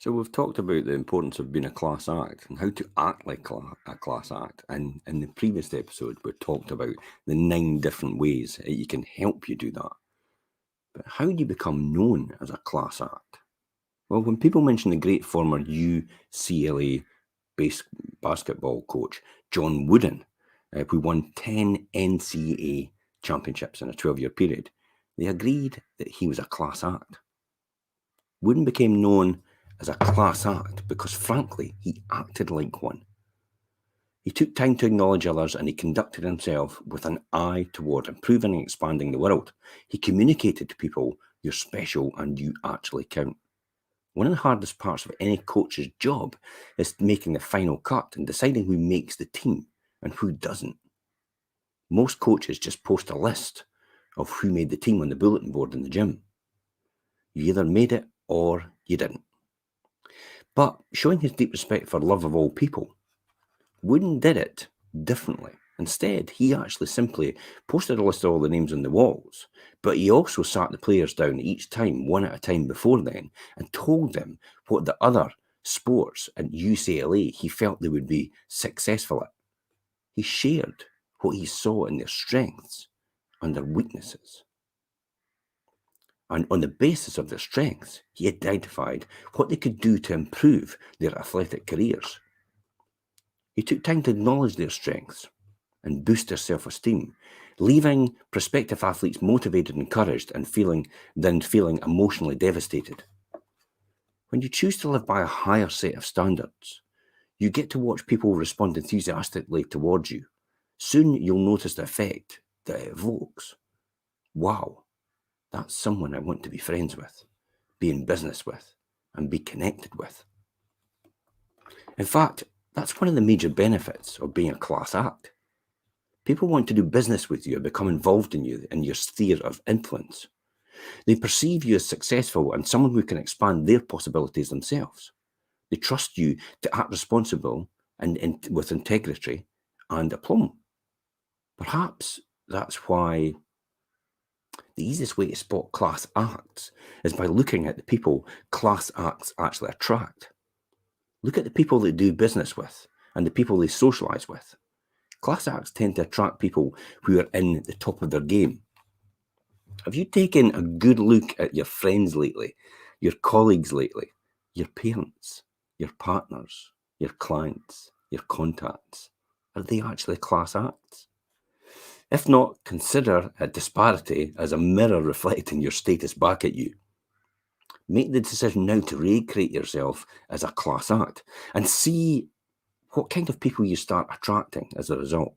So we've talked about the importance of being a class act and how to act like a class act. And in the previous episode, we talked about the 9 different ways that you can help you do that. But how do you become known as a class act? Well, when people mention the great former UCLA base basketball coach, John Wooden, who won 10 NCAA championships in a 12-year period, they agreed that he was a class act. Wooden became known as a class act because, frankly, he acted like one. He took time to acknowledge others and he conducted himself with an eye toward improving and expanding the world. He communicated to people, "You're special and you actually count." One of the hardest parts of any coach's job is making the final cut and deciding who makes the team and who doesn't. Most coaches just post a list of who made the team on the bulletin board in the gym. You either made it or you didn't. But showing his deep respect for love of all people, Wooden did it differently. Instead, he actually simply posted a list of all the names on the walls, but he also sat the players down each time, one at a time before then, and told them what the other sports at UCLA he felt they would be successful at. He shared what he saw in their strengths and their weaknesses. And on the basis of their strengths, he identified what they could do to improve their athletic careers. He took time to acknowledge their strengths and boost their self-esteem, leaving prospective athletes motivated, encouraged, and feeling emotionally devastated. When you choose to live by a higher set of standards, you get to watch people respond enthusiastically towards you. Soon you'll notice the effect that it evokes. Wow, that's someone I want to be friends with, be in business with, and be connected with. In fact, that's one of the major benefits of being a class act. People want to do business with you and become involved in you in your sphere of influence. They perceive you as successful and someone who can expand their possibilities themselves. They trust you to act responsible and with integrity and aplomb. Perhaps that's why the easiest way to spot class acts is by looking at the people class acts actually attract. Look at the people they do business with and the people they socialize with. Class acts tend to attract people who are in the top of their game. Have you taken a good look at your friends lately, your colleagues lately, your parents, your partners, your clients, your contacts? Are they actually class acts? If not, consider a disparity as a mirror reflecting your status back at you. Make the decision now to recreate yourself as a class act and see what kind of people you start attracting as a result.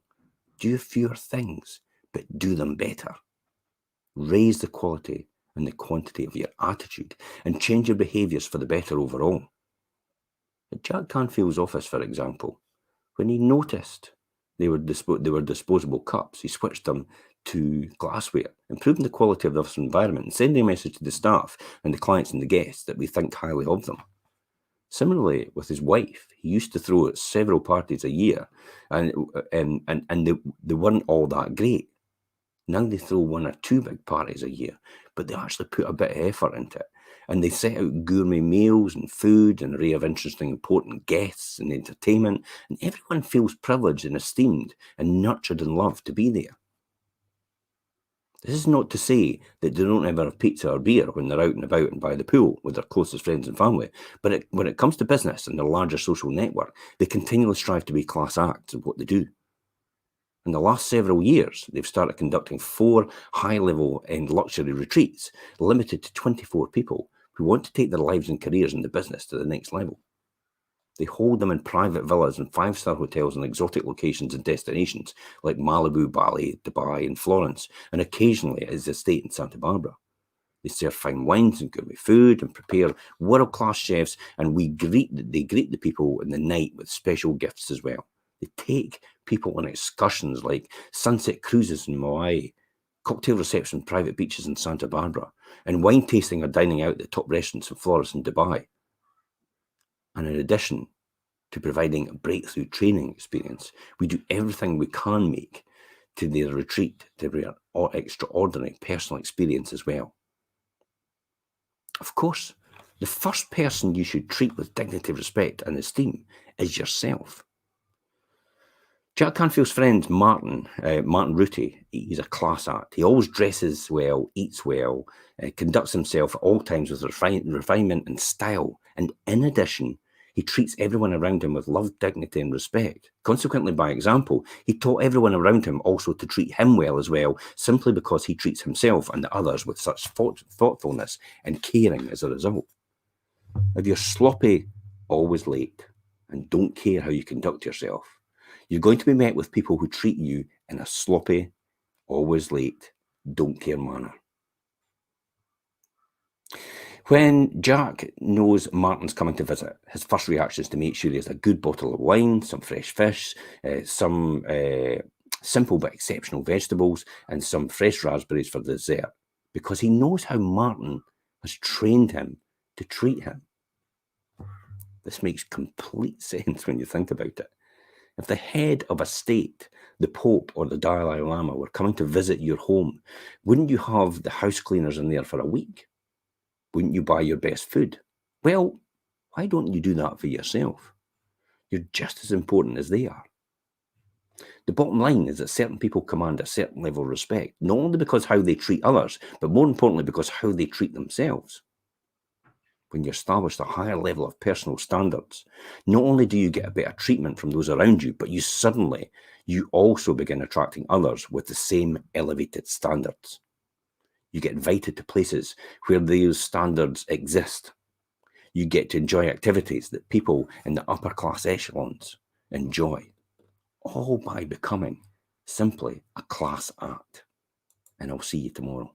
Do fewer things, but do them better. Raise the quality and the quantity of your attitude and change your behaviours for the better overall. At Jack Canfield's office, for example, when he noticed they were disposable cups, he switched them to glassware, improving the quality of the office environment and sending a message to the staff and the clients and the guests that we think highly of them. Similarly, with his wife, he used to throw several parties a year, and they weren't all that great. Now they throw 1 or 2 big parties a year, but they actually put a bit of effort into it. And they set out gourmet meals and food, an array of interesting, important guests and entertainment, and everyone feels privileged and esteemed and nurtured and loved to be there. This is not to say that they don't ever have pizza or beer when they're out and about and by the pool with their closest friends and family, but when it comes to business and their larger social network, they continually strive to be class acts in what they do. In the last several years, they've started conducting 4 high-level and luxury retreats, limited to 24 people who want to take their lives and careers in the business to the next level. They hold them in private villas and 5-star hotels in exotic locations and destinations like Malibu, Bali, Dubai, and Florence, and occasionally at his estate in Santa Barbara. They serve fine wines and gourmet food and prepare world-class chefs, and they greet the people in the night with special gifts as well. They take people on excursions like sunset cruises in Hawaii, cocktail reception private beaches in Santa Barbara, and wine tasting or dining out at the top restaurants in Florence and Dubai. And in addition to providing a breakthrough training experience, we do everything we can make to their retreat to be an extraordinary personal experience as well. Of course, The first person you should treat with dignity, respect, and esteem is yourself. Jack Canfield's friend Martin Rutte, he's a class act. He always dresses well, eats well, conducts himself at all times with refinement and style. And in addition, he treats everyone around him with love, dignity, and respect. Consequently, by example, he taught everyone around him also to treat him well as well, simply because he treats himself and the others with such thoughtfulness and caring as a result. If you're sloppy, always late, and don't care how you conduct yourself, you're going to be met with people who treat you in a sloppy, always late, don't care manner. When Jack knows Martin's coming to visit, his first reaction is to make sure he has a good bottle of wine, some fresh fish, some simple but exceptional vegetables, and some fresh raspberries for dessert, because he knows how Martin has trained him to treat him. This makes complete sense when you think about it. If the head of a state, the Pope or the Dalai Lama, were coming to visit your home, wouldn't you have the house cleaners in there for a week? Wouldn't you buy your best food? Well, why don't you do that for yourself? You're just as important as they are. The bottom line is that certain people command a certain level of respect, not only because how they treat others, but more importantly because how they treat themselves. When you establish a higher level of personal standards, not only do you get a better treatment from those around you, but you also begin attracting others with the same elevated standards. You get invited to places where those standards exist. You get to enjoy activities that people in the upper class echelons enjoy, all by becoming simply a class act. And I'll see you tomorrow.